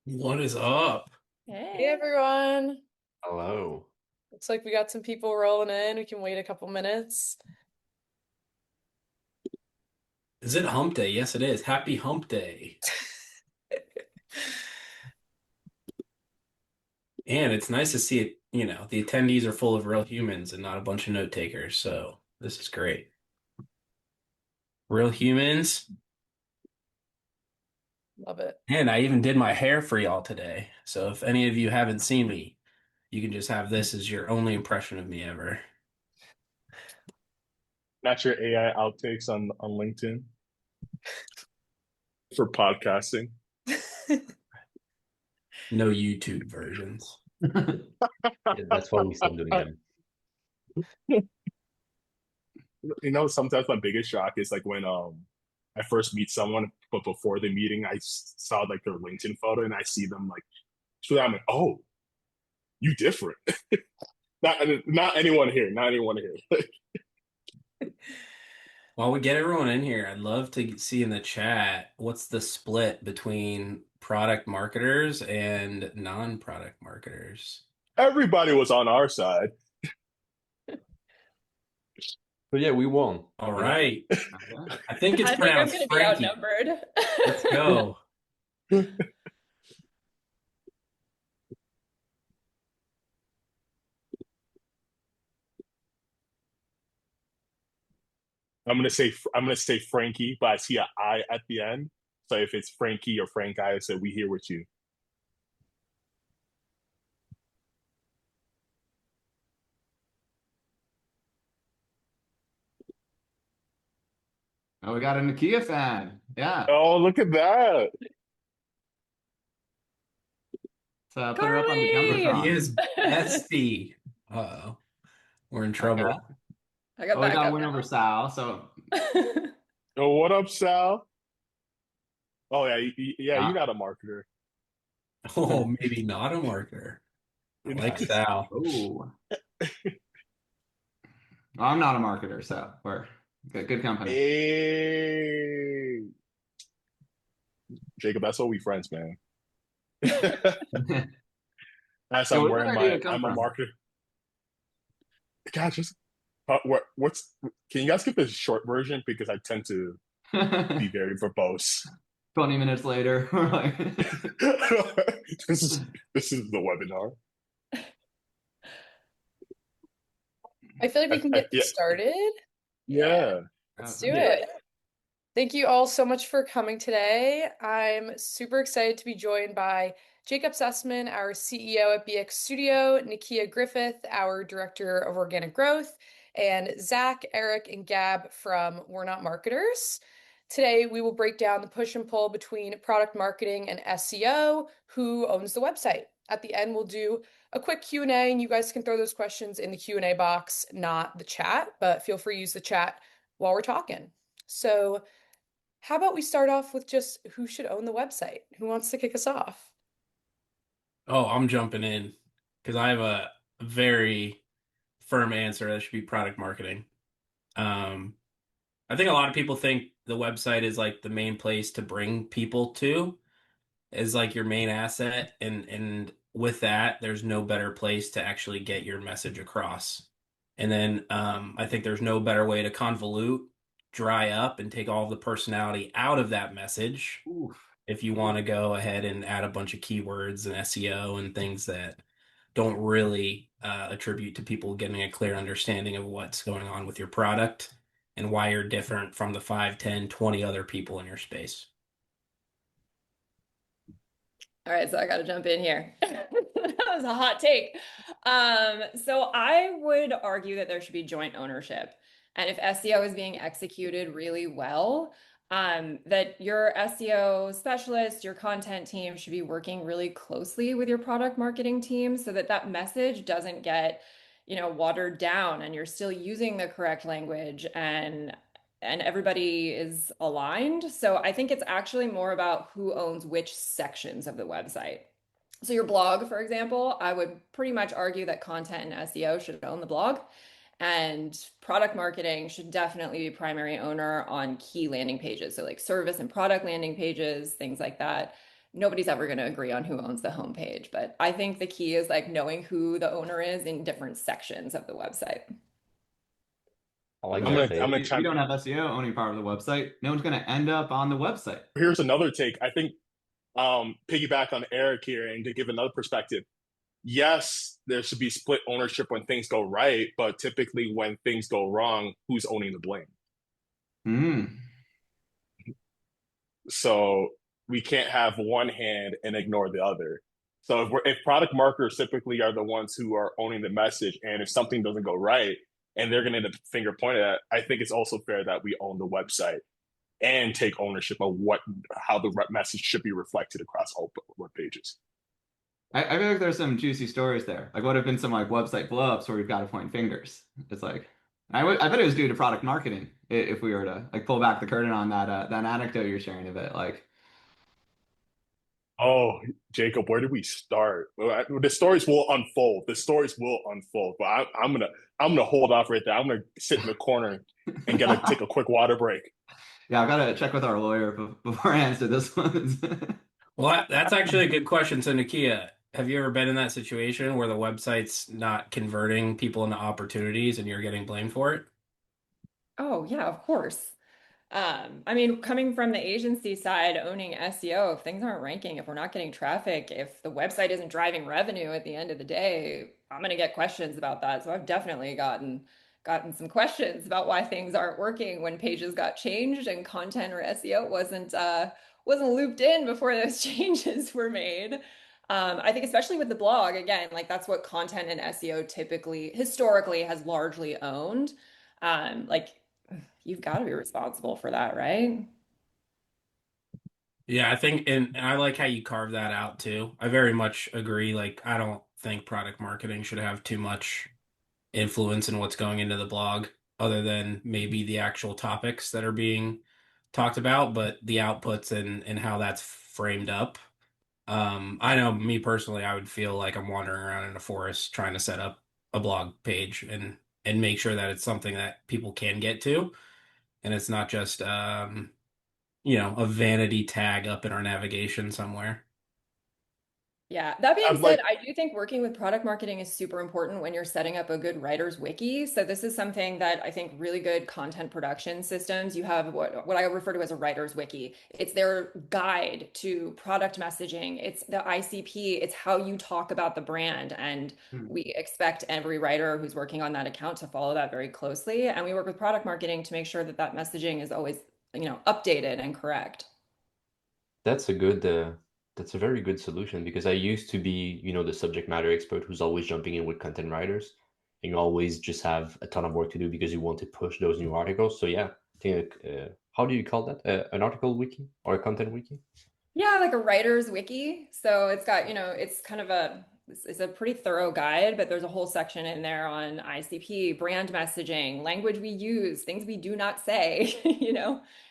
What is up? Hey Hey. everyone. Hello. Looks like we got some people rolling in. We can wait a couple minutes. Is it hump day? Yes, it is. Happy hump day. And it's nice to see it, the attendees are full of real humans and not a bunch of note takers. So this is great. Real humans. Love it. And I even did my hair for y'all today. So if any of you haven't seen me, you can just have this as your only impression of me ever. Not your AI outtakes on LinkedIn for podcasting. No YouTube versions. Yeah, that's why we stopped doing them. Sometimes my biggest shock is like when I first meet someone, but before the meeting, I saw like their LinkedIn photo and I see them like, so I'm like, oh, you different. Not anyone here, not anyone here. While we get everyone in here, I'd love to see in the chat what's the split between product marketers and non-product marketers. Everybody was on our side. But yeah, we won. All right. I think it's I think I'm pronounced gonna be Frankie. outnumbered. Let's go. I'm gonna say Frankie, but I see an I at the end. So if it's Frankie or Frank, I said we here with you. Oh, we got a Nikia fan. Yeah. Oh, look at that. So put her up on the Carly! He Jumbotron. is bestie. Uh-oh. We're in Okay. trouble. I got Oh, we back got a up win over Sal. So now. Oh, what up, Sal? Oh yeah, yeah, you're uh, not a marketer. Oh, maybe not a marketer. I like Sal. oh, I'm not a marketer, so we're good company. Hey, Jacob, that's what we friends, man. As So I'm where did wearing that idea my, come I'm a from? marketer. God, just what's? Can you guys get the short version because I tend to be very verbose. 20 minutes later, we're like, this is this is the webinar. I feel like we can get Yeah, started. Yeah, yeah. let's do Yeah. it. Thank you all so much for coming today. I'm super excited to be joined by Jacob Sussman, our CEO at BX Studio, Nikia Griffith, our Director of Organic Growth, and Zach, Eric, and Gab from We're Not Marketers. Today, we will break down the push and pull between product marketing and SEO, who owns the website. At the end, we'll do a quick Q&A, and you guys can throw those questions in the Q&A box, not the chat, but feel free to use the chat while we're talking. So, how about we start off with just who should own the website? Who wants to kick us off? Oh, I'm jumping in because I have a very firm answer. That should be product marketing. Um, I think a lot of people think the website is like the main place to bring people to, is like your main asset, and with that, there's no better place to actually get your message across. And then I think there's no better way to convolute, dry up, and take all the personality out of that message oof. if you want to go ahead and add a bunch of keywords and SEO and things that don't really attribute to people getting a clear understanding of what's going on with your product and why you're different from the 5, 10, 20 other people in your space. All right, so I got to jump in here. That was a hot take. So I would argue that there should be joint ownership. And if SEO is being executed really well, that your SEO specialist, your content team should be working really closely with your product marketing team so that that message doesn't get, watered down and you're still using the correct language and everybody is aligned. So I think it's actually more about who owns which sections of the website. So your blog, for example, I would pretty much argue that content and SEO should own the blog, and product marketing should definitely be primary owner on key landing pages. So like service and product landing pages, things like that. nobody's ever going to agree on who owns the homepage. But I think the key is like knowing who the owner is in different sections of the website. I like I'm that gonna take. I'm gonna If you chime. don't have SEO owning part of the website, no one's going to end up on the website. Here's another take. I think piggyback on Eric here and to give another perspective. Yes, there should be split ownership when things go right, but typically when things go wrong, who's owning the blame? Hmm. So we can't have one hand and ignore the other. So if product marketers typically are the ones who are owning the message, and if something doesn't go right, and they're going to end up finger pointed at, I think it's also fair that we own the website and take ownership of how the message should be reflected across all web pages. I feel like there's some juicy stories there. Like, what have been some like website blowups where we've got to point fingers? It's like, I bet it was due to product marketing. If we were to like pull back the curtain on that anecdote you're sharing a bit, like, Oh, Jacob, where do we start? The stories will unfold. The stories will unfold, but I'm gonna hold off right there. I'm gonna sit in the corner and take a quick water break. yeah, I've got to check with our lawyer before I answer this one. Well, that's actually a good question. So, Nikia, have you ever been in that situation where the website's not converting people into opportunities and you're getting blamed for it? Oh, yeah, of course. I mean, coming from the agency side, owning SEO, if things aren't ranking, if we're not getting traffic, if the website isn't driving revenue at the end of the day, I'm gonna get questions about that. So I've definitely gotten some questions about why things aren't working when pages got changed and content or SEO wasn't looped in before those changes were made. I think especially with the blog, again, like that's what content and SEO typically historically has largely owned. Like you've got to be responsible for that, right? Yeah, I think, and I like how you carve that out too. I very much agree. Like, I don't think product marketing should have too much influence in what's going into the blog, other than maybe the actual topics that are being talked about, but the outputs and how that's framed up. I know me personally, I would feel like I'm wandering around in a forest trying to set up a blog page and make sure that it's something that people can get to, and it's not just a vanity tag up in our navigation somewhere. Yeah, that being I'd said, like, I do think working with product marketing is super important when you're setting up a good writer's wiki. So this is something that I think really good content production systems, you have what I refer to as a writer's wiki. It's their guide to product messaging. It's the ICP. It's how you talk about the brand. And Hmm. we expect every writer who's working on that account to follow that very closely. And we work with product marketing to make sure that that messaging is always, updated and correct. That's a good that's a very good solution because I used to be, the subject matter expert who's always jumping in with content writers and you always just have a ton of work to do because you want to push those new articles. So yeah, I think how do you call that? An article wiki or a content wiki? Yeah, like a writer's wiki. So it's got, it's kind of it's a pretty thorough guide, but there's a whole section in there on ICP, brand messaging, language we use, things we do not say,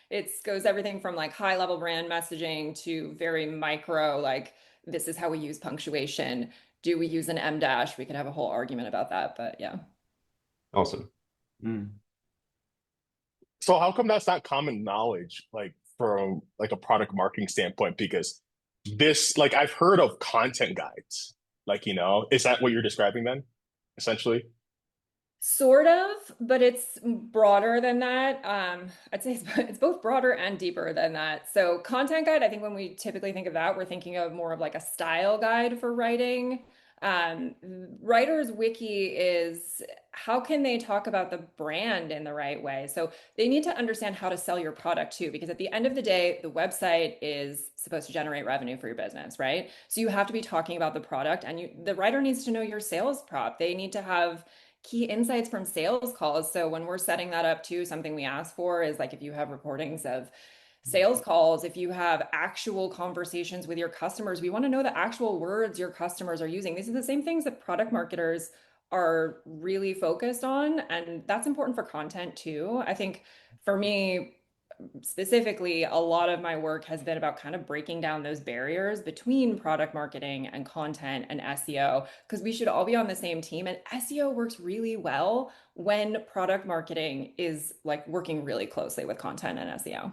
It goes everything from like high level brand messaging to very micro, like this is how we use punctuation. Do we use an M dash? We could have a whole argument about that, but yeah. Awesome. Hmm. so how come that's not common knowledge, like from like a product marketing standpoint? Because like I've heard of content guides, like is that what you're describing then, essentially? Sort of, but it's broader than that. I'd say it's both broader and deeper than that. So, content guide, I think when we typically think of that, we're thinking of more of like a style guide for writing. Writer's Wiki is how can they talk about the brand in the right way? So, they need to understand how to sell your product too, because at the end of the day, the website is supposed to generate revenue for your business, right? So, you have to be talking about the product, and the writer needs to know your sales prop. They need to have key insights from sales calls. So when we're setting that up too, something we ask for is like if you have recordings of sales calls, if you have actual conversations with your customers, we want to know the actual words your customers are using. These are the same things that product marketers are really focused on. And that's important for content too. I think for me, specifically, a lot of my work has been about kind of breaking down those barriers between product marketing and content and SEO, because we should all be on the same team. And SEO works really well when product marketing is like working really closely with content and SEO.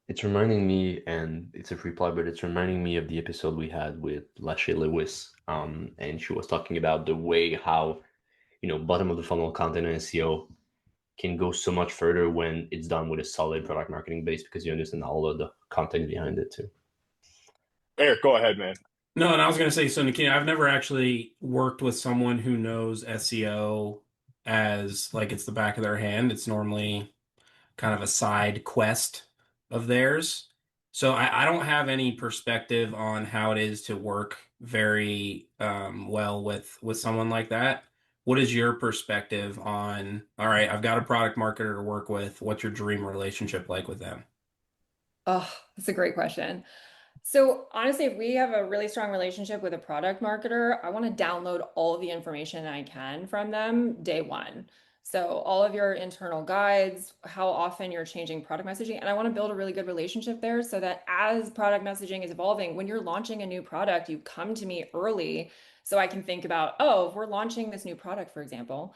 It's reminding me, and it's a free plug, but it's reminding me of the episode we had with Lashay Lewis. And she was talking about the way how, bottom of the funnel content and SEO can go so much further when it's done with a solid product marketing base because you understand all of the content behind it too. Eric, go ahead, man. No, and I was going to say, so Nikia, I've never actually worked with someone who knows SEO as like it's the back of their hand. It's normally kind of a side quest of theirs. So I don't have any perspective on how it is to work very well with someone like that. What is your perspective on, all right, I've got a product marketer to work with. What's your dream relationship like with them? Oh, that's a great question. So honestly, if we have a really strong relationship with a product marketer, I want to download all of the information I can from them day one. So all of your internal guides, how often you're changing product messaging, and I want to build a really good relationship there so that as product messaging is evolving, when you're launching a new product, you come to me early so I can think about, oh, if we're launching this new product, for example,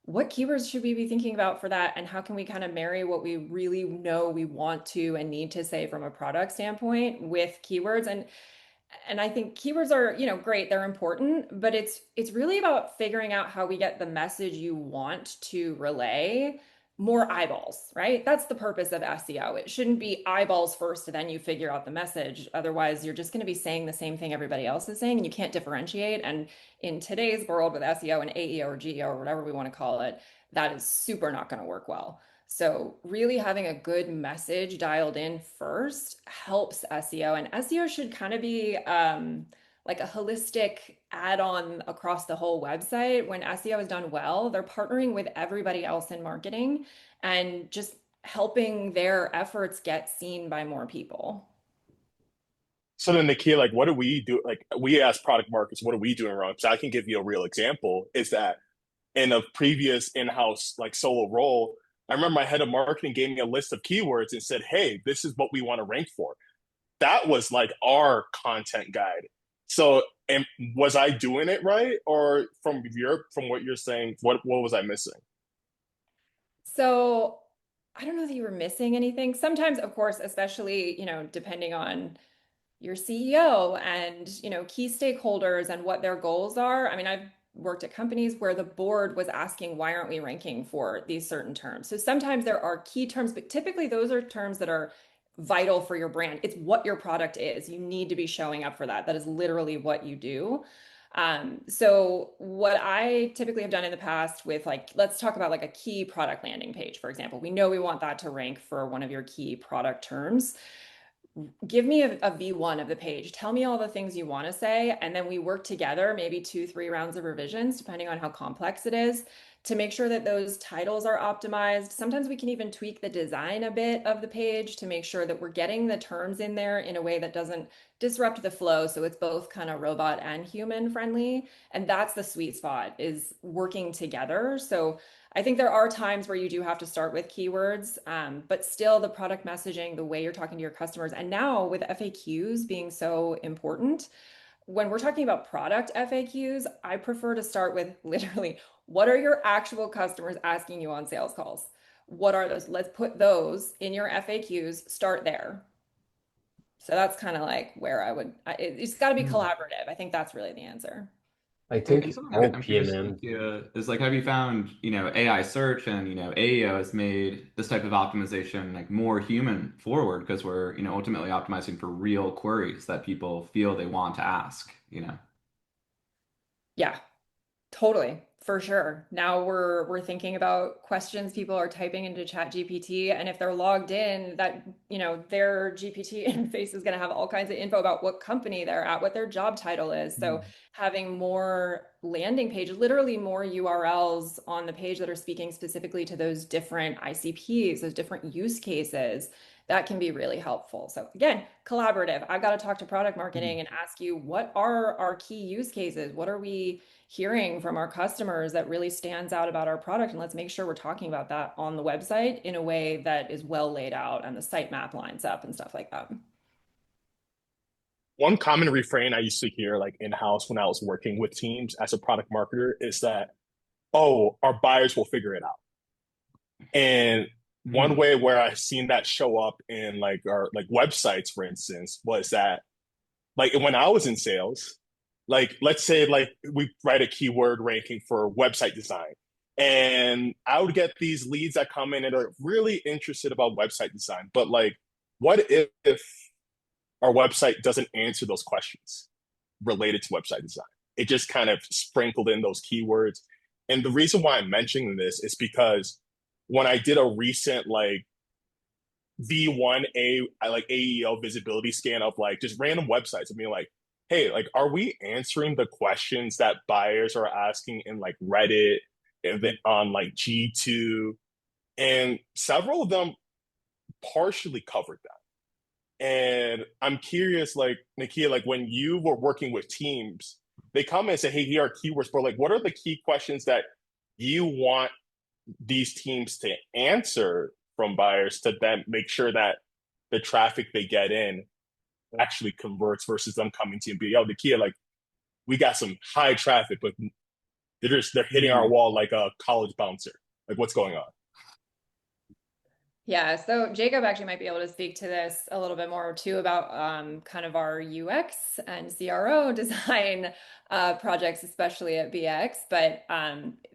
what keywords should we be thinking about for that? And how can we kind of marry what we really know we want to and need to say from a product standpoint with keywords? And I think keywords are, great, they're important, but it's really about figuring out how we get the message you want to relay more eyeballs, right? That's the purpose of SEO. It shouldn't be eyeballs first, and then you figure out the message. Otherwise, you're just going to be saying the same thing everybody else is saying, and you can't differentiate. And in today's world with SEO and AEO or GEO or whatever we want to call it, that is super not going to work well. So really having a good message dialed in first helps SEO, and SEO should kind of be like a holistic add-on across the whole website. When SEO is done well, they're partnering with everybody else in marketing and just helping their efforts get seen by more people. So then, Nikia, like, what do we do? Like, we as product marketers, what are we doing wrong? So I can give you a real example. Is that in a previous in-house like solo role, I remember my head of marketing gave me a list of keywords and said, "Hey, this is what we want to rank for." That was like our content guide. So, and was I doing it right, or from what you're saying, what was I missing? So I don't know that you were missing anything. Sometimes, of course, especially, depending on your CEO and, key stakeholders and what their goals are. I mean, I've worked at companies where the board was asking, why aren't we ranking for these certain terms? So sometimes there are key terms, but typically those are terms that are vital for your brand. It's what your product is. You need to be showing up for that. That is literally what you do. So what I typically have done in the past with like, let's talk about like a key product landing page, for example. We know we want that to rank for one of your key product terms. Give me a V1 of the page. Tell me all the things you want to say. And then we work together, maybe 2, 3 rounds of revisions, depending on how complex it is, to make sure that those titles are optimized. Sometimes we can even tweak the design a bit of the page to make sure that we're getting the terms in there in a way that doesn't disrupt the flow. So it's both kind of robot and human friendly. And that's the sweet spot, is working together. So I think there are times where you do have to start with keywords, but still the product messaging, the way you're talking to your customers, and now with FAQs being so important, when we're talking about product FAQs, I prefer to start with literally, what are your actual customers asking you on sales calls? What are those? Let's put those in your FAQs, start there. So that's kind of like where it's got to be collaborative. I think that's really the answer. I And think something all I'm curious PMM. is like, have you found, AI search and, AEO has made this type of optimization like more human forward because we're, ultimately optimizing for real queries that people feel they want to ask. Yeah, totally, for sure. Now we're thinking about questions people are typing into Chat GPT, and if they're logged in, that their GPT interface is going to have all kinds of info about what company they're at, what their job title is. So having more landing pages, literally more URLs on the page that are speaking specifically to those different ICPs, those different use cases, that can be really helpful. So again, collaborative. I've got to talk to product marketing and ask you, what are our key use cases? What are we hearing from our customers that really stands out about our product? And let's make sure we're talking about that on the website in a way that is well laid out and the sitemap lines up and stuff like that. One common refrain I used to hear like in-house when I was working with teams as a product marketer is that, oh, our buyers will figure it out. And one way where I've seen that show up in like our like websites, for instance, was that like when I was in sales, like let's say like we write a keyword ranking for website design. And I would get these leads that come in and are really interested about website design. But like, what if our website doesn't answer those questions related to website design? It just kind of sprinkled in those keywords. And the reason why I'm mentioning this is because when I did a recent like V1A like AEO visibility scan of like just random websites, I mean like, hey, like are we answering the questions that buyers are asking in like Reddit and then on like G2? And several of them partially covered that. And I'm curious, like Nikia, like when you were working with teams, they come and say, hey, here are keywords, but like what are the key questions that you want these teams to answer from buyers to then make sure that the traffic they get in actually converts versus them coming to you and be, yo, Nikia, like we got some high traffic, but they're hitting our wall like a college bouncer. Like what's going on? Yeah, so Jacob actually might be able to speak to this a little bit more too about kind of our UX and CRO design projects, especially at BX. But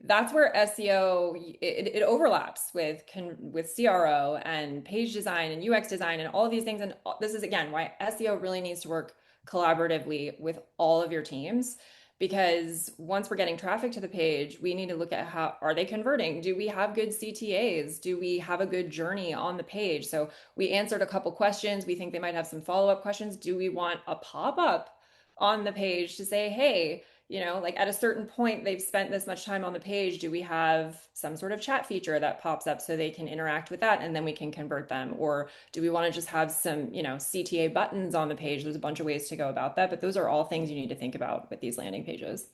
that's where SEO it overlaps with CRO and page design and UX design and all of these things. And this is again why SEO really needs to work collaboratively with all of your teams. Because once we're getting traffic to the page, we need to look at how are they converting? Do we have good CTAs? Do we have a good journey on the page? So we answered a couple questions. We think they might have some follow-up questions. Do we want a pop-up on the page to say, hey, you know, like at a certain point, they've spent this much time on the page. Do we have some sort of chat feature that pops up so they can interact with that and then we can convert them? Or do we want to just have some, you know, CTA buttons on the page? There's a bunch of ways to go about that, but those are all things you need to think about with these landing pages.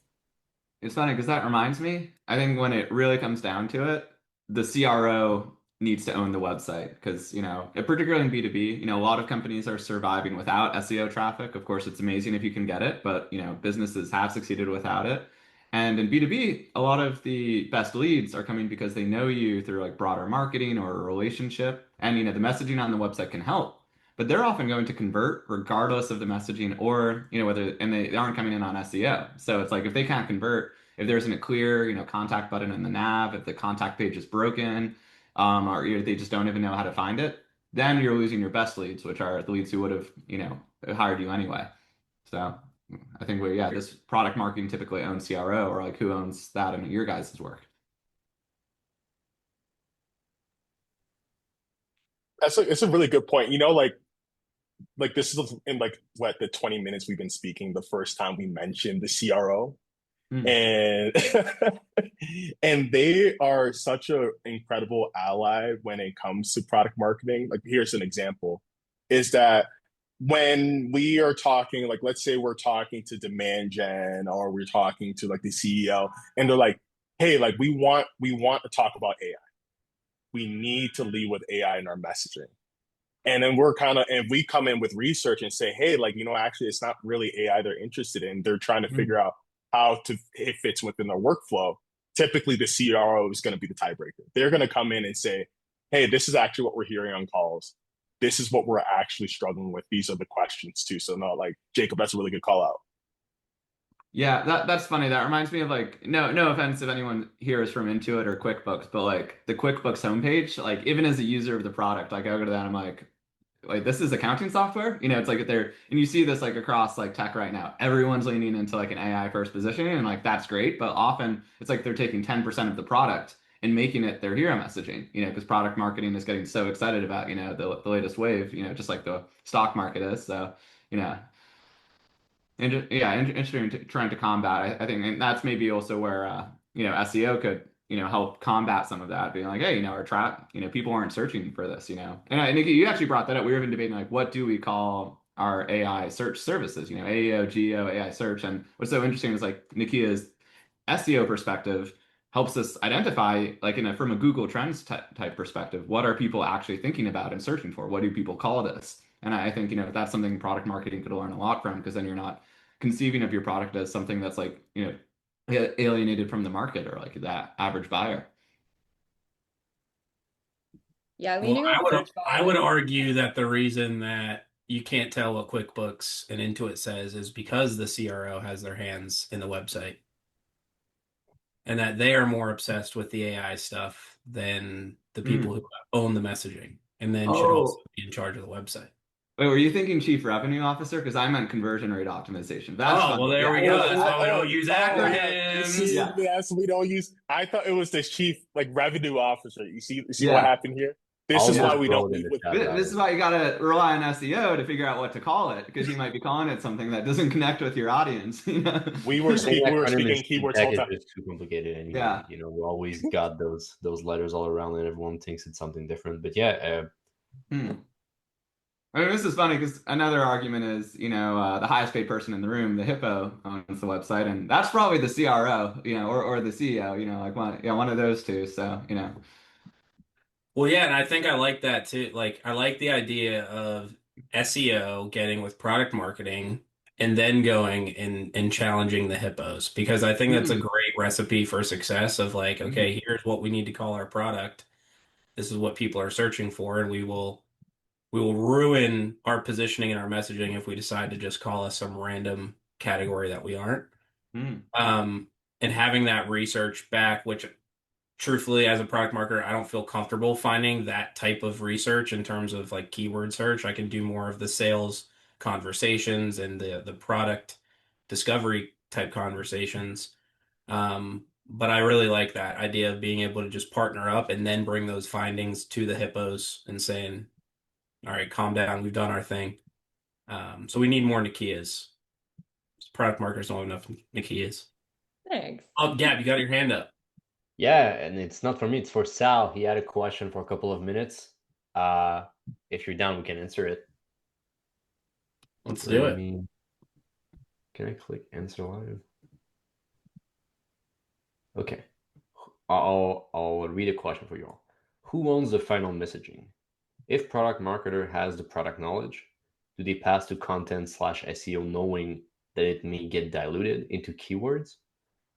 It's funny because that reminds me, I think when it really comes down to it, the CRO needs to own the website because, you know, particularly in B2B, you know, a lot of companies are surviving without SEO traffic. Of course, it's amazing if you can get it, but, you know, businesses have succeeded without it. And in B2B, a lot of the best leads are coming because they know you through like broader marketing or a relationship. And, you know, the messaging on the website can help, but they're often going to convert regardless of the messaging or, you know, whether, and they aren't coming in on SEO. So it's like if they can't convert, if there isn't a clear, you know, contact button in the nav, if the contact page is broken, or they just don't even know how to find it, then you're losing your best leads, which are the leads who would have, you know, hired you anyway. So I think yeah, this product marketing typically owns CRO, or like who owns that in your guys' work? It's a really good point. You know, like this is in like what the 20 minutes we've been speaking, the first time we mentioned the CRO. And and they are such an incredible ally when it comes to product marketing. Like here's an example, is that when we are talking, like let's say we're talking to demand gen or we're talking to like the CEO, and they're like, hey, like we want to talk about AI. We need to lead with AI in our messaging. And then and we come in with research and say, hey, like, you know, actually, it's not really AI they're interested in. They're trying to figure out how it fits within their workflow. Typically, the CRO is going to be the tiebreaker. They're going to come in and say, hey, this is actually what we're hearing on calls. This is what we're actually struggling with. These are the questions too. So no, like Jacob, that's a really good call out. Yeah, that's funny. That reminds me of like no offense if anyone here is from Intuit or QuickBooks, but like the QuickBooks homepage, like even as a user of the product, like I go to that, I'm like this is accounting software, you know, it's like they're, and you see this like across like tech right now, everyone's leaning into like an AI first positioning, and like that's great, but often it's like they're taking 10% of the product and making it their hero messaging, you know, because product marketing is getting so excited about, you know, the latest wave, you know, just like the stock market is. So, you know, interesting trying to combat. I think, and that's maybe also where you know, SEO could, you know, help combat some of that, being like, hey, you know, our trap, you know, people aren't searching for this, you know. And Nikki, you actually brought that up. We were even debating like, what do we call our AI search services? You know, AEO, GEO, AI search. And what's so interesting is like Nikia's SEO perspective helps us identify, like from a Google Trends type perspective, what are people actually thinking about and searching for? What do people call this? And I think, you know, that's something product marketing could learn a lot from, because then you're not conceiving of your product as something that's like, you know, alienated from the market or like that average buyer. Yeah, Well, leaning on search I would volume. argue that the reason that you can't tell what QuickBooks and Intuit says is because the CRO has their hands in the website and that they are more obsessed with the AI stuff than the people Hmm. who own the messaging and then should also Oh, be in charge of the website. wait, were you thinking chief revenue officer? Because I meant conversion rate optimization. That's Oh, fun. well, there Yeah, we yeah. go. That's why we don't use Yeah. You see, acronyms. Yeah, yes, we don't use. I thought it was the chief like revenue officer. You see what yeah, happened here? This I'll is why yeah. just we throw don't it in lead the with. chat, This is guys. why you gotta rely on SEO to figure out what to call it, because you might be calling it something that doesn't connect with your audience. You know? Saying We were acronym in speaking keywords tech all is the time. just too complicated anyway. Yeah. You know, we always got those letters all around, and everyone thinks it's something different. But yeah, Hmm. I mean, this is funny because another argument is, the highest paid person in the room, the hippo, owns the website, and that's probably the CRO, or the CEO, like one of those two. So, Well, yeah, and I think I like that too. Like, I like the idea of SEO getting with product marketing and then going and challenging the hippos because I think that's a hmm, great recipe for success of like, hmm, okay, here's what we need to call our product. This is what people are searching for, and we will ruin our positioning and our messaging if we decide to just call us some random category that we aren't. hmm, Um, and having that research back, which truthfully, as a product marketer, I don't feel comfortable finding that type of research in terms of like keyword search. I can do more of the sales conversations and the product discovery type conversations. But I really like that idea of being able to just partner up and then bring those findings to the hippos and saying, all right, calm down, we've done our thing. So we need more Nikiyas. Product marketers don't have enough Nikiyas. Thanks. Oh, Gab, you got your hand up. yeah, and it's not for me, it's for Sal. He had a question for a couple of minutes. Uh, if you're down, we can answer it. Let's do Let it. me. Can I click answer live? Okay. I'll read a question for you all. Who owns the final messaging? If product marketer has the product knowledge, do they pass to content/SEO knowing that it may get diluted into keywords?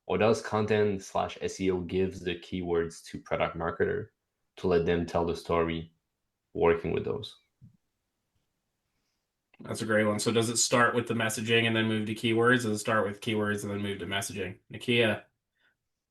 Or does content/SEO gives the keywords to product marketer to let them tell the story working with those? That's a great one. So does it start with the messaging and then move to keywords? Does it start with keywords and then move to messaging? Nikia.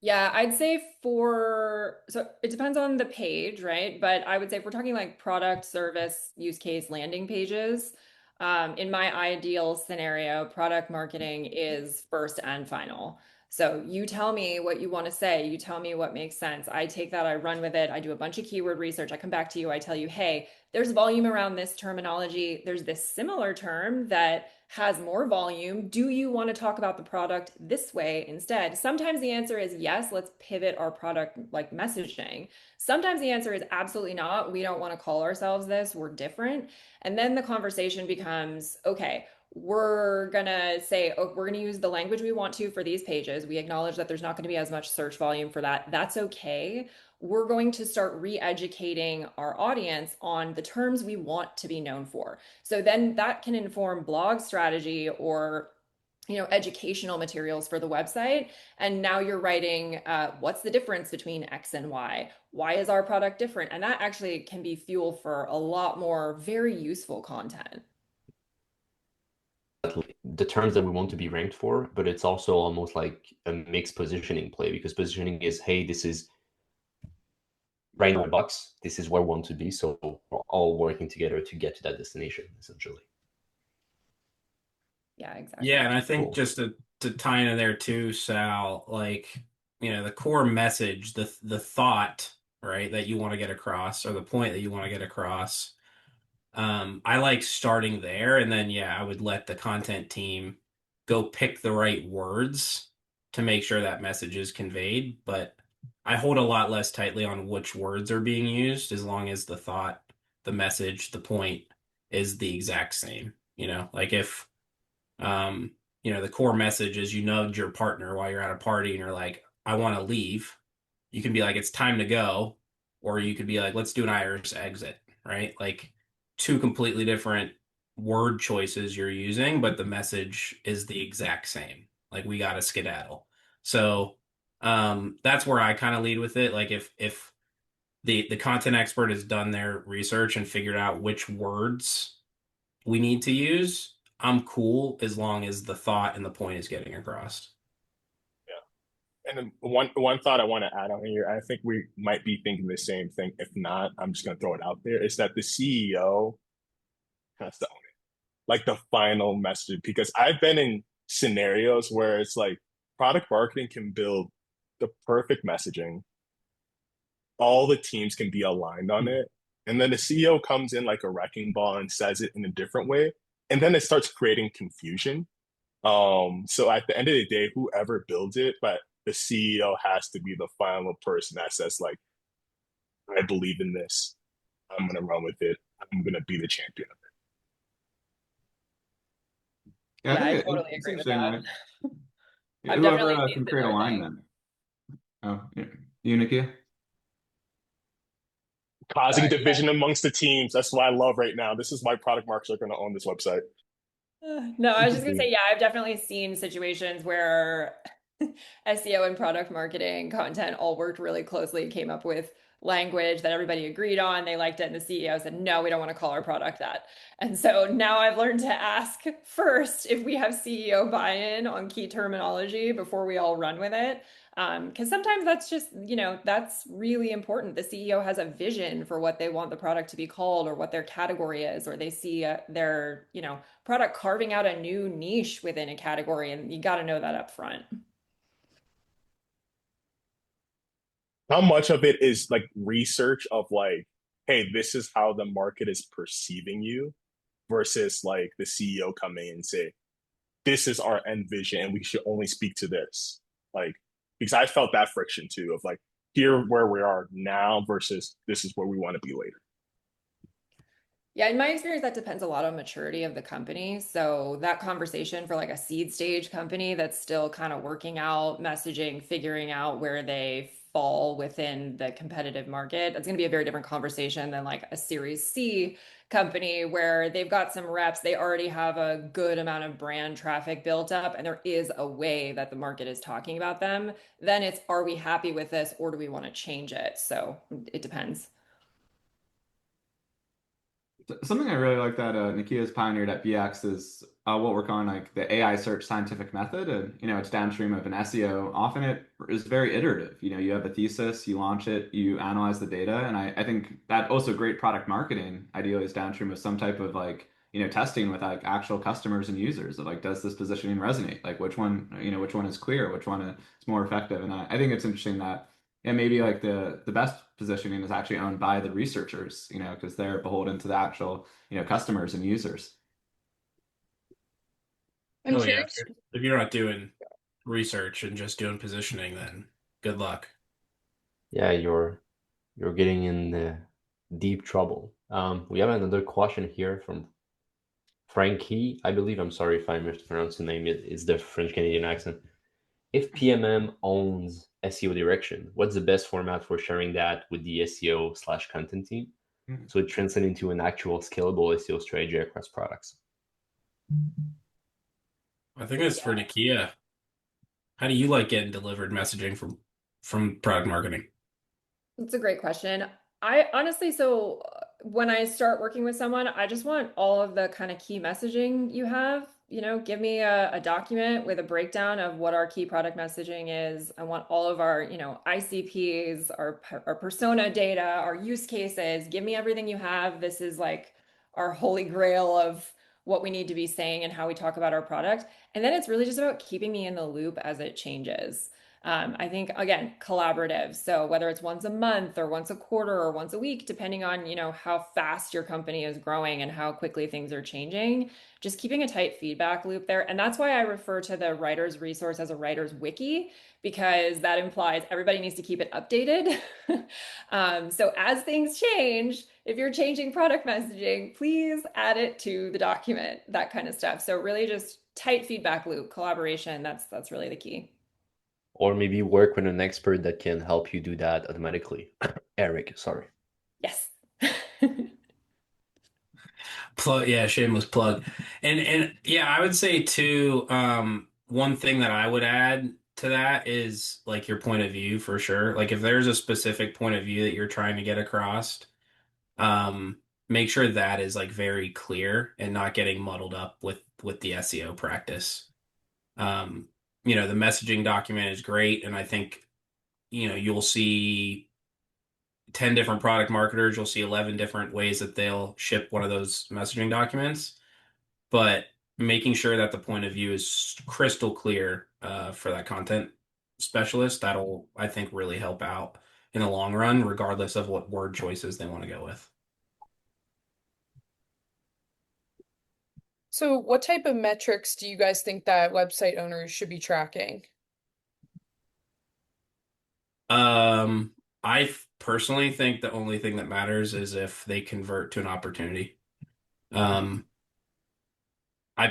Yeah, I'd say so it depends on the page, right? But I would say if we're talking like product, service, use case, landing pages, in my ideal scenario, product marketing is first and final. So you tell me what you want to say, you tell me what makes sense. I take that, I run with it, I do a bunch of keyword research, I come back to you, I tell you, hey, there's volume around this terminology. There's this similar term that has more volume. Do you want to talk about the product this way instead? Sometimes the answer is yes, let's pivot our product like messaging. Sometimes the answer is absolutely not. We don't want to call ourselves this. We're different. And then the conversation becomes okay, we're going to say, oh, we're going to use the language we want to for these pages. We acknowledge that there's not going to be as much search volume for that. That's okay. We're going to start re-educating our audience on the terms we want to be known for. So then that can inform blog strategy or educational materials for the website. And now you're writing what's the difference between X and Y? Why is our product different? And that actually can be fuel for a lot more very useful content. The terms that we want to be ranked for, but it's also almost like a mixed positioning play because positioning is, hey, this is right in my box. This is where we want to be. So we're all working together to get to that destination, essentially. Yeah, exactly. Yeah, and I think Cool. just to tie into there too, Sal, like, the core message, the thought, right, that you want to get across or the point that you want to get across. I like starting there and then yeah, I would let the content team go pick the right words to make sure that message is conveyed, but I hold a lot less tightly on which words are being used as long as the thought, the message, the point is the exact same. Like if the core message is you nudge your partner while you're at a party and you're like, I want to leave. You can be like, it's time to go. Or you could be like, let's do an Irish exit, right? Like two completely different word choices you're using, but the message is the exact same. Like we got to skedaddle. So that's where I kind of lead with it. Like if the content expert has done their research and figured out which words we need to use, I'm cool as long as the thought and the point is getting across. And then one thought I want to add on here, I think we might be thinking the same thing. If not, I'm just going to throw it out there, is that the CEO has to own it, like the final message. Because I've been in scenarios where it's like product marketing can build the perfect messaging, all the teams can be aligned on it, and then the CEO comes in like a wrecking ball and says it in a different way, and then it starts creating confusion. So at the end of the day, whoever builds it, but the CEO has to be the final person that says, like, I believe in this. I'm gonna run with it. I'm gonna be the champion of it. Yeah, I Yeah, I think totally it's agree with interesting. that. I've Whoever definitely seen can create similar things. alignment. Oh, yeah. You, Nikia? Causing Sorry. division amongst the teams. That's what I love right now. This is why product marketers are gonna own this website. No, I was just gonna say, yeah, I've definitely seen situations where SEO and product marketing content all worked really closely, came up with language that everybody agreed on. They liked it, and the CEO said, no, we don't want to call our product that. And so now I've learned to ask first if we have CEO buy-in on key terminology before we all run with it. Because sometimes that's just, that's really important. The CEO has a vision for what they want the product to be called or what their category is, or they see their, product carving out a new niche within a category, and you got to know that up front. How much of it is like research of like, hey, this is how the market is perceiving you, versus like the CEO coming in and say, this is our end vision and we should only speak to this. Like, because I felt that friction too of like, here where we are now versus this is where we want to be later. Yeah, in my experience, that depends a lot on maturity of the company. So that conversation for like a seed stage company that's still kind of working out messaging, figuring out where they fall within the competitive market, that's going to be a very different conversation than like a Series C company where they've got some reps, they already have a good amount of brand traffic built up, and there is a way that the market is talking about them. Then it's, are we happy with this or do we want to change it? So it depends. Something I really like that Nikia's pioneered at BX is what we're calling like the AI search scientific method. And, it's downstream of an SEO. Often it is very iterative. You have a thesis, you launch it, you analyze the data. And I think that also great product marketing ideally is downstream of some type of like, testing with like actual customers and users of like, does this positioning resonate? Like which one is clear, which one is more effective? And I think it's interesting that and maybe like the best positioning is actually owned by the researchers, because they're beholden to the actual, customers and users. I'm Oh yeah, curious. if you're not doing research and just doing positioning, then good luck. Yeah, you're getting in deep trouble. We have another question here from Frankie, I believe. I'm sorry if I mispronounced the name. It's the French Canadian accent. If PMM owns SEO direction, what's the best format for sharing that with the SEO/content team? So it translates into an actual scalable SEO strategy across products. I think that's for Nikia. How do you like getting delivered messaging from product marketing? That's a great question. I honestly, so when I start working with someone, I just want all of the kind of key messaging you have. Give me a document with a breakdown of what our key product messaging is. I want all of our, ICPs, our persona data, our use cases. Give me everything you have. This is like our holy grail of what we need to be saying and how we talk about our product. And then it's really just about keeping me in the loop as it changes. I think again, collaborative. So whether it's once a month or once a quarter or once a week, depending on, how fast your company is growing and how quickly things are changing, just keeping a tight feedback loop there. And that's why I refer to the writer's resource as a writer's wiki, because that implies everybody needs to keep it updated. So as things change, if you're changing product messaging, please add it to the document, that kind of stuff. So really just tight feedback loop, collaboration, that's really the key. Or maybe work with an expert that can help you do that automatically. Eric, sorry. Yes. Plug, yeah, shameless plug. And yeah, I would say too, one thing that I would add to that is like your point of view for sure. Like if there's a specific point of view that you're trying to get across, um, make sure that is like very clear and not getting muddled up with the SEO practice. Um, the messaging document is great, and I think you'll see 10 different product marketers, you'll see 11 different ways that they'll ship one of those messaging documents, but making sure that the point of view is crystal clear for that content specialist, that'll, I think, really help out in the long run, regardless of what word choices they want to go with. So what type of metrics do you guys think that website owners should be tracking? I personally think the only thing that matters is if they convert to an opportunity. I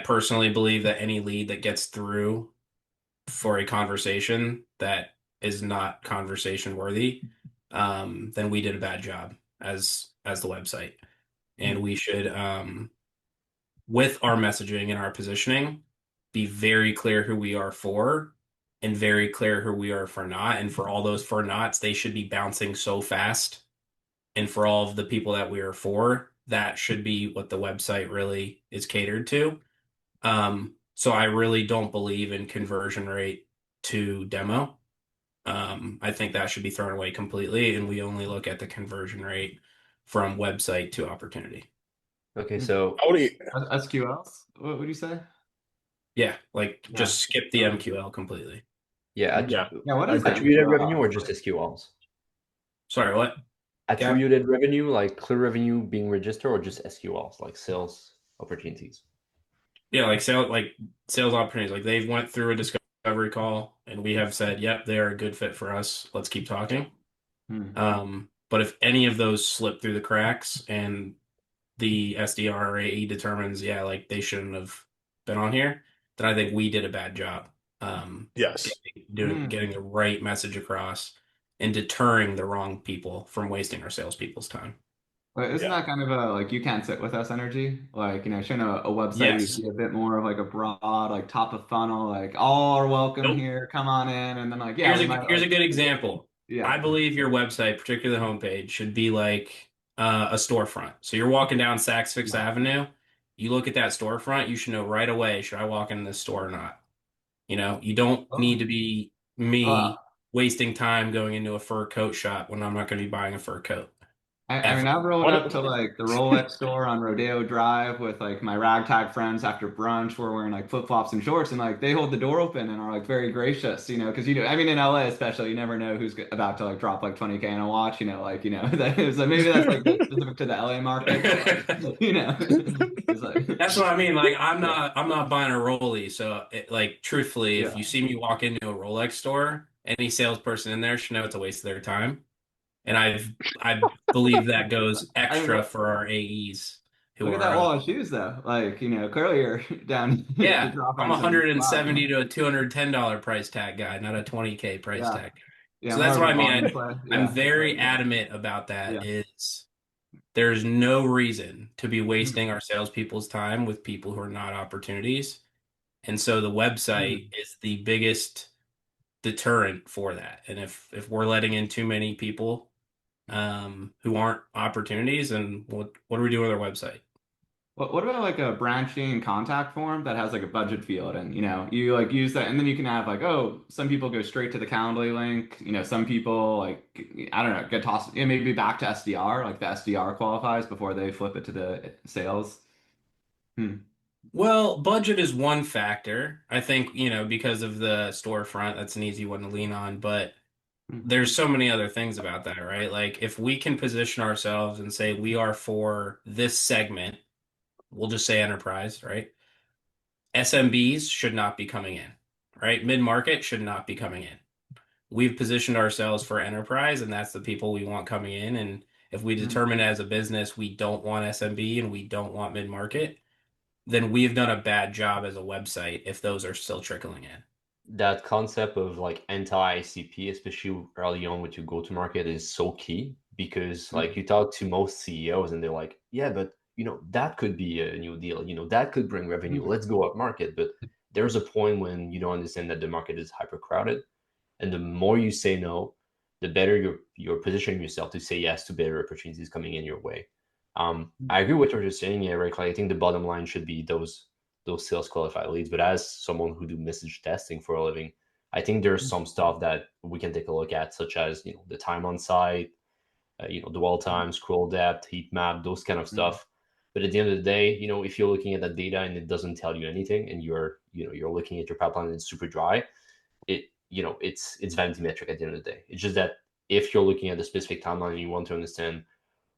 personally believe that any lead that gets through for a conversation that is not conversation worthy, then we did a bad job as the website. And we should, with our messaging and our positioning, be very clear who we are for and very clear who we are for not. And for all those for nots, they should be bouncing so fast. And for all of the people that we are for, that should be what the website really is catered to. So I really don't believe in conversion rate to demo. I think that should be thrown away completely, and we only look at the conversion rate from website to opportunity. Okay, so SQLs? What would you say? Yeah, like just skip the MQL completely. yeah, Yeah. What is attributed MQL? revenue or just SQLs? Sorry, what? Attributed revenue, like clear revenue being registered, or just SQLs, like sales opportunities? Yeah, like sales opportunities. Like they've went through a discovery call, and we have said, "Yep, they are a good fit for us. Let's keep talking." But if any of those slip through the cracks and the SDR or AE determines, yeah, like they shouldn't have been on here, then I think we did a bad job. Yes. Getting the right message across and deterring the wrong people from wasting our salespeople's time. But isn't that kind of a like you can't sit with us energy? Like, shouldn't a website Yes. be a bit more of like a broad, like top of funnel, like all are welcome Nope. here, come on in, and then like Here's a good example. Yeah. I believe your website, particularly the homepage, should be like a storefront. So you're walking down Saks Fifth Avenue, you look at that storefront, you should know right away, should I walk in this store or not? You don't need to be me wasting time going into a fur coat shop when I'm not going to be buying a fur coat. I mean, I've rolled up to like the Rolex store on Rodeo Drive with like my ragtag friends after brunch. We're wearing like flip-flops and shorts, and like they hold the door open and are like very gracious, because I mean, in LA especially, you never know who's about to like drop like 20K in a watch, that is like maybe that's like specific to the LA market, but, like, it's like, That's what I mean. Like I'm not buying a Rollie, so truthfully, if you see me walk into a Rolex store, any salesperson in there should know it's a waste of their time. And I believe that goes extra for our AEs who look at that wall of shoes though. Like, clearly you're down. Yeah, to I'm $170 to a $210 price tag guy, not a 20K price tag guy. Yeah, so that's what I mean. Yeah. I'm very adamant about that. Is there's no reason to be wasting our salespeople's time with people who are not opportunities. And so the website is the biggest deterrent for that. And if we're letting in too many people who aren't opportunities, then what are we doing with our website? What about like a branching contact form that has like a budget field, and you like use that, and then you can have like, oh, some people go straight to the Calendly link, some people like, I don't know, get tossed, maybe back to SDR, like the SDR qualifies before they flip it to the sales. Well, budget is one factor. I think, because of the storefront, that's an easy one to lean on, but there's so many other things about that, right? Like if we can position ourselves and say we are for this segment, we'll just say enterprise, right? SMBs should not be coming in, right? Mid-market should not be coming in. We've positioned ourselves for enterprise, and that's the people we want coming in. And if we determine as a business we don't want SMB and we don't want mid-market, then we've done a bad job as a website if those are still trickling in. That concept of like anti-ICP, especially early on with your go-to-market, is so key because like you talk to most CEOs and they're like, yeah, but that could be a new deal, that could bring revenue. Let's go up market. But there's a point when you don't understand that the market is hyper crowded, and the more you say no, the better you're positioning yourself to say yes to better opportunities coming in your way. I agree with what you're saying, Eric. Like, I think the bottom line should be those sales qualified leads. But as someone who do message testing for a living, I think there's some stuff that we can take a look at, such as the time on site, dwell time, scroll depth, heat map, those kind of stuff. But at the end of the day, if you're looking at that data and it doesn't tell you anything, and you're looking at your pipeline and it's super dry, it's vanity metric at the end of the day. It's just that if you're looking at the specific timeline and you want to understand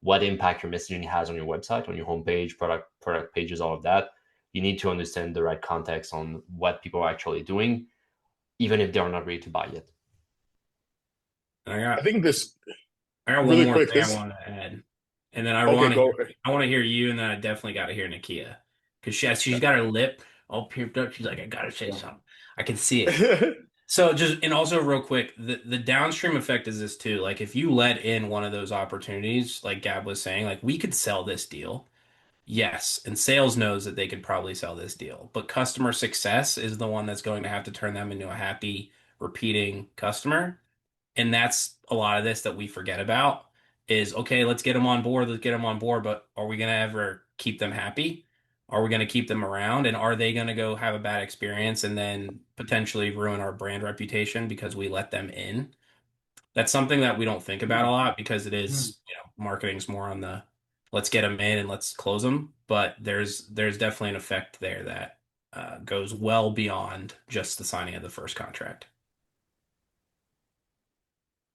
what impact your messaging has on your website, on your homepage, product pages, all of that, you need to understand the right context on what people are actually doing, even if they're not ready to buy yet. I think this. I got really one more quick, thing this- I want to add, and then I Okay, want go. to hear you, and then I definitely got to hear Nikia, because she's got her lip all puffed up. She's like, I gotta say something. I can see it. So and also real quick, the downstream effect is this too. Like, if you let in one of those opportunities, like Gab was saying, like, we could sell this deal. Yes, and sales knows that they could probably sell this deal, but customer success is the one that's going to have to turn them into a happy, repeating customer. And that's a lot of this that we forget about is, okay, let's get them on board. Let's get them on board. But are we going to ever keep them happy? Are we going to keep them around? And are they going to go have a bad experience and then potentially ruin our brand reputation because we let them in? That's something that we don't think about a lot because it is, marketing's more on the let's get them in and let's close them. But there's definitely an effect there that goes well beyond just the signing of the first contract.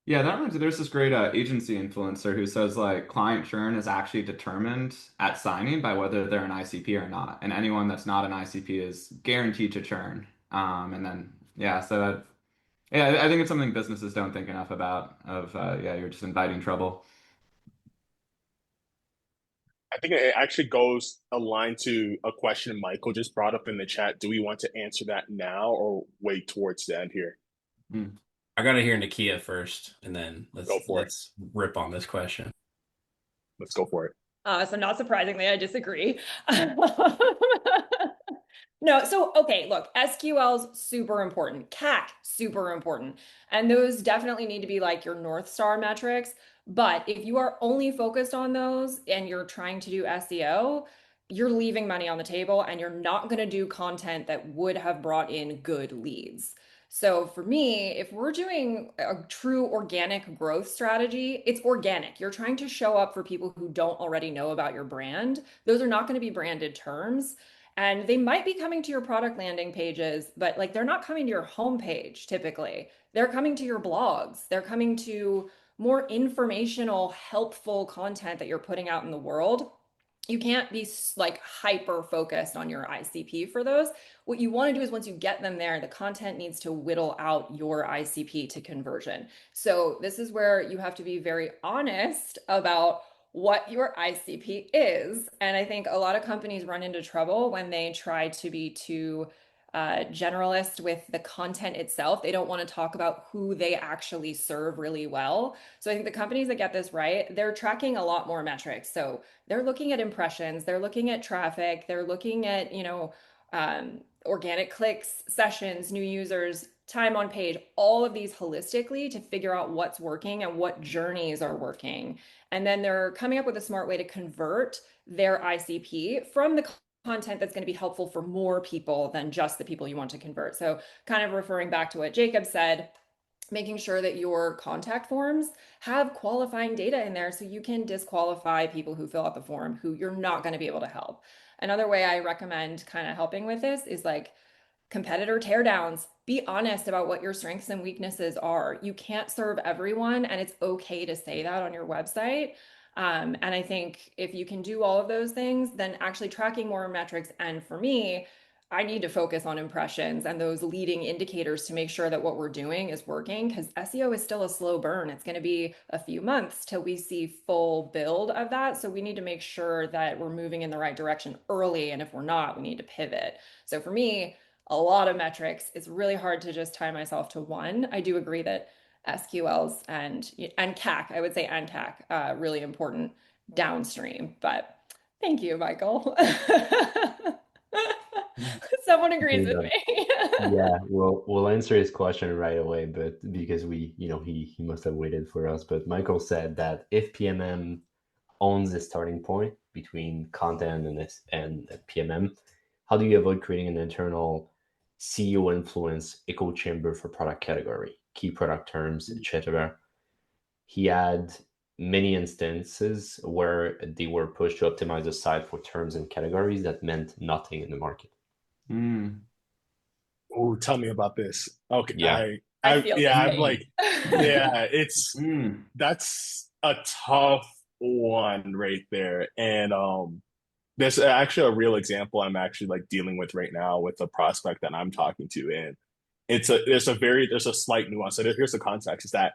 Yeah, that reminds me, there's this great agency influencer who says like client churn is actually determined at signing by whether they're an ICP or not, and anyone that's not an ICP is guaranteed to churn. And then I think it's something businesses don't think enough about. You're just inviting trouble. I think it actually goes aligned to a question Michael just brought up in the chat. Do we want to answer that now or wait towards the end here? I got to hear Nikia first, and then let's rip on this question. Let's go for it. So not surprisingly, I disagree. No, so okay, look, SQLs super important, CAC super important, and those definitely need to be like your North Star metrics. But if you are only focused on those and you're trying to do SEO, you're leaving money on the table and you're not going to do content that would have brought in good leads. So for me, if we're doing a true organic growth strategy, it's organic. You're trying to show up for people who don't already know about your brand. Those are not going to be branded terms. And they might be coming to your product landing pages, but like they're not coming to your homepage typically. They're coming to your blogs. They're coming to more informational, helpful content that you're putting out in the world. You can't be like hyper focused on your ICP for those. What you want to do is once you get them there, the content needs to whittle out your ICP to conversion. So this is where you have to be very honest about what your ICP is. And I think a lot of companies run into trouble when they try to be too generalist with the content itself. They don't want to talk about who they actually serve really well. So I think the companies that get this right, they're tracking a lot more metrics. So they're looking at impressions, they're looking at traffic, they're looking at, organic clicks, sessions, new users, time on page, all of these holistically to figure out what's working and what journeys are working. And then they're coming up with a smart way to convert their ICP from the content that's going to be helpful for more people than just the people you want to convert. So kind of referring back to what Jacob said, making sure that your contact forms have qualifying data in there so you can disqualify people who fill out the form who you're not going to be able to help. Another way I recommend kind of helping with this is like competitor teardowns. Be honest about what your strengths and weaknesses are. You can't serve everyone, and it's okay to say that on your website. And I think if you can do all of those things, then actually tracking more metrics. And for me, I need to focus on impressions and those leading indicators to make sure that what we're doing is working, because SEO is still a slow burn. It's going to be a few months till we see full build of that. So we need to make sure that we're moving in the right direction early. And if we're not, we need to pivot. So for me, a lot of metrics. It's really hard to just tie myself to one. I do agree that SQLs and CAC, I would say, and CAC, really important downstream. But thank you, Michael. Someone agrees with Yeah. me. Yeah, we'll answer his question right away, but because he must have waited for us. But Michael said that if PMM owns the starting point between content and PMM, how do you avoid creating an internal CEO influence echo chamber for product category, key product terms, etc.? He had many instances where they were pushed to optimize the site for terms and categories that meant nothing in the market. Mm. Oh, tell me about this. Okay, Yeah. I feel yeah, this I'm like, pain. yeah, it's Mm. that's a tough one right there. And there's actually a real example I'm actually like dealing with right now with a prospect that I'm talking to, and there's a slight nuance. So here's the context: is that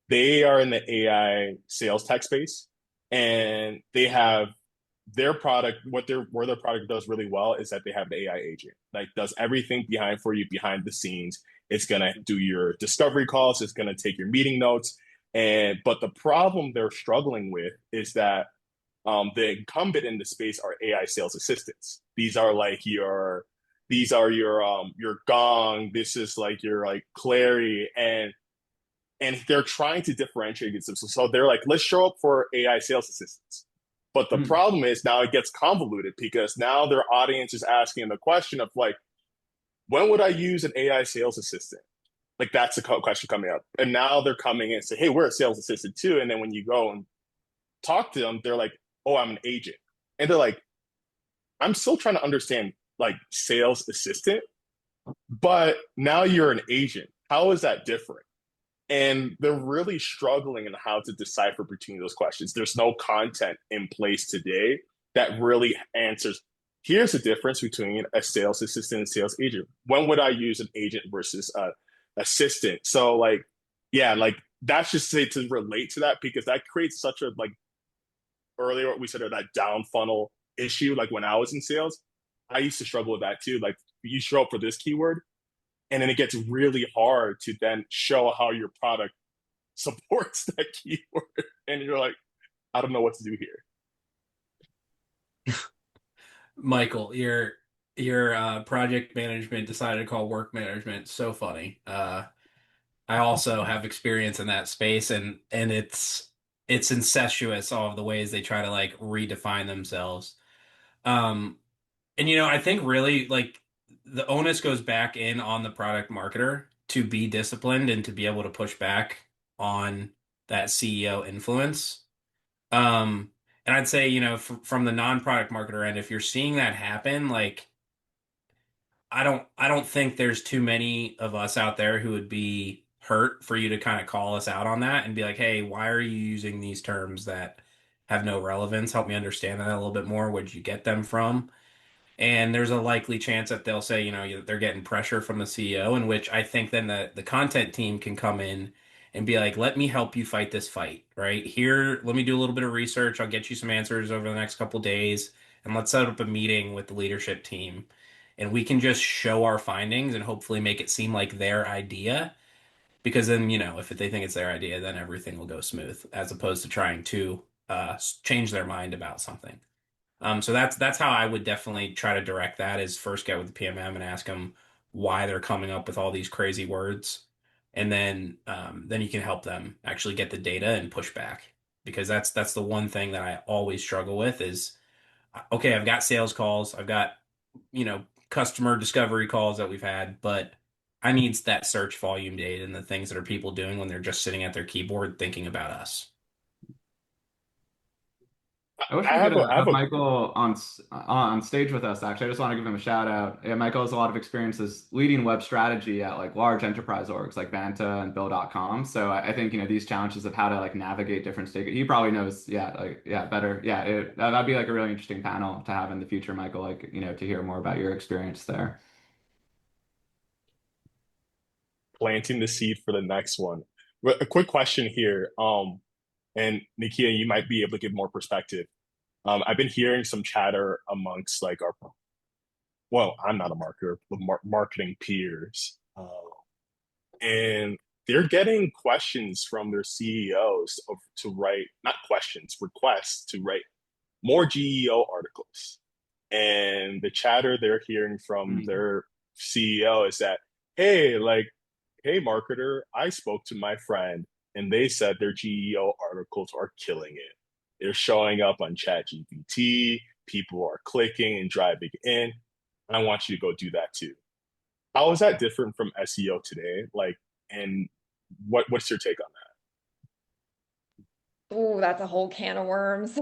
they are in the AI sales tech space, and they have their product. Where their product does really well is that they have the AI agent, like does everything behind for you behind the scenes. It's gonna do your discovery calls. It's gonna take your meeting notes. But the problem they're struggling with is that the incumbent in the space are AI sales assistants. These are your Gong. This is like your like Clary, and they're trying to differentiate themselves. So they're like, let's show up for AI sales assistants. But the Mm. problem is now it gets convoluted because now their audience is asking the question of like, when would I use an AI sales assistant? Like that's a question coming up. And now they're coming in and say, hey, we're a sales assistant too. And then when you go and talk to them, they're like, oh, I'm an agent. And they're like, I'm still trying to understand like sales assistant, but now you're an agent. How is that different? And they're really struggling in how to decipher between those questions. There's no content in place today that really answers. Here's the difference between a sales assistant and sales agent. When would I use an agent versus a assistant? So like, yeah, like that's just say to relate to that because that creates such a like earlier we said that down funnel issue. Like when I was in sales, I used to struggle with that too. Like you show up for this keyword, and then it gets really hard to then show how your product supports that keyword, and you're like, I don't know what to do here. Michael, your project management decided to call work management so funny. I also have experience in that space, and it's incestuous all of the ways they try to like redefine themselves. Um, and I think really like the onus goes back in on the product marketer to be disciplined and to be able to push back on that CEO influence. Um, and I'd say, from the non-product marketer end, if you're seeing that happen, like I don't think there's too many of us out there who would be hurt for you to kind of call us out on that and be like, "Hey, why are you using these terms that have no relevance? Help me understand that a little bit more. Where'd you get them from?" And there's a likely chance that they'll say, they're getting pressure from the CEO, in which I think then the content team can come in and be like, let me help you fight this fight, right? Here, let me do a little bit of research. I'll get you some answers over the next couple days, and let's set up a meeting with the leadership team. And we can just show our findings and hopefully make it seem like their idea. Because then, if they think it's their idea, then everything will go smooth, as opposed to trying to change their mind about something. So that's how I would definitely try to direct that is first get with the PMM and ask them why they're coming up with all these crazy words. And then you can help them actually get the data and push back. Because that's the one thing that I always struggle with is okay, I've got sales calls, I've got, customer discovery calls that we've had, but I need that search volume data and the things that are people doing when they're just sitting at their keyboard thinking about us. I wish I we could have a I have have a Michael on stage with us. Actually, I just want to give him a shout out. Yeah, Michael has a lot of experiences leading web strategy at like large enterprise orgs like Vanta and Bill.com. So I think these challenges of how to like navigate different stakeholders. He probably knows, yeah, like yeah, better. Yeah, that'd be like a really interesting panel to have in the future, Michael. Like to hear more about your experience there. planting the seed for the next one. But a quick question here, and Nikia, you might be able to give more perspective. I've been hearing some chatter amongst like our, well, I'm not a marketer, but marketing peers, and they're getting questions from their CEOs to write, not questions, requests to write more GEO articles. and the chatter they're hearing from Mm. their CEO is that, hey, like, hey, marketer, I spoke to my friend and they said their GEO articles are killing it. They're showing up on ChatGPT, people are clicking and driving in. I want you to go do that too. How is that different from SEO today? Like, and what's your take on Oh, that's a whole can of worms.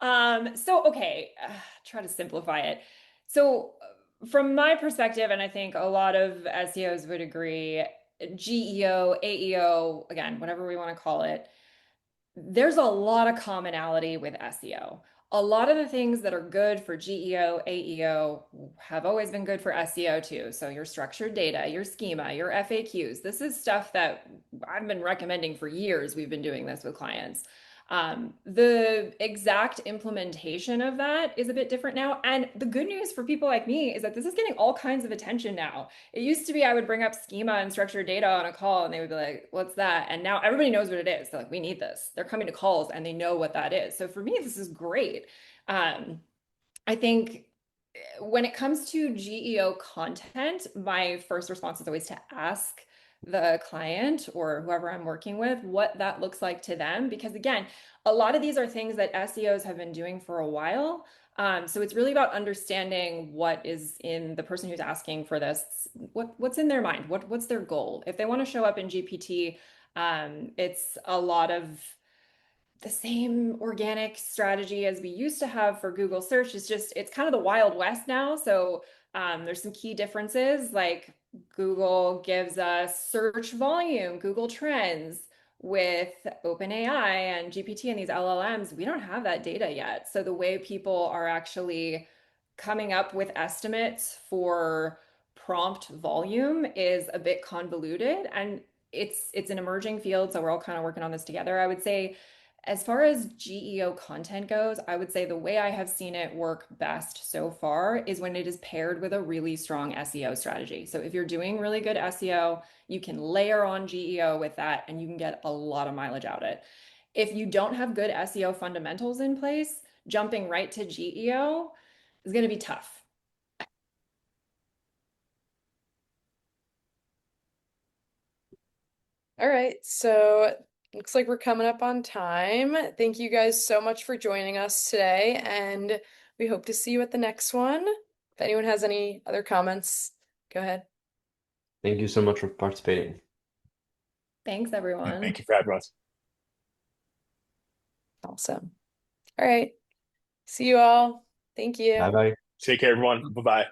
So okay, try to simplify it. So from my perspective, and I think a lot of SEOs would agree, GEO, AEO, again, whatever we want to call it, there's a lot of commonality with SEO. A lot of the things that are good for GEO, AEO have always been good for SEO too. So your structured data, your schema, your FAQs. This is stuff that I've been recommending for years. We've been doing this with clients. The exact implementation of that is a bit different now. And the good news for people like me is that this is getting all kinds of attention now. It used to be I would bring up schema and structured data on a call and they would be like, what's that? And now everybody knows what it is. They're like, we need this. They're coming to calls and they know what that is. So for me, this is great. I think when it comes to GEO content, my first response is always to ask the client or whoever I'm working with what that looks like to them. Because again, a lot of these are things that SEOs have been doing for a while. So it's really about understanding what is in the person who's asking for this, what's in their mind, what's their goal. If they want to show up in GPT, it's a lot of the same organic strategy as we used to have for Google search. It's kind of the Wild West now. So there's some key differences, like Google gives us search volume, Google Trends. With OpenAI and GPT and these LLMs, we don't have that data yet. So the way people are actually coming up with estimates for prompt volume is a bit convoluted, and it's an emerging field, so we're all kind of working on this together. I would say as far as GEO content goes, I would say the way I have seen it work best so far is when it is paired with a really strong SEO strategy. So if you're doing really good SEO, you can layer on GEO with that and you can get a lot of mileage out of it. If you don't have good SEO fundamentals in place, jumping right to GEO is going to be tough. All right, so looks like we're coming up on time. Thank you guys so much for joining us today, and we hope to see you at the next one. If anyone has any other comments, go ahead. Thank you so much for participating. Thanks, that? everyone. Thank you for having us. Awesome. All right. See you all. Thank you. Bye bye. Take care, everyone. Bye bye.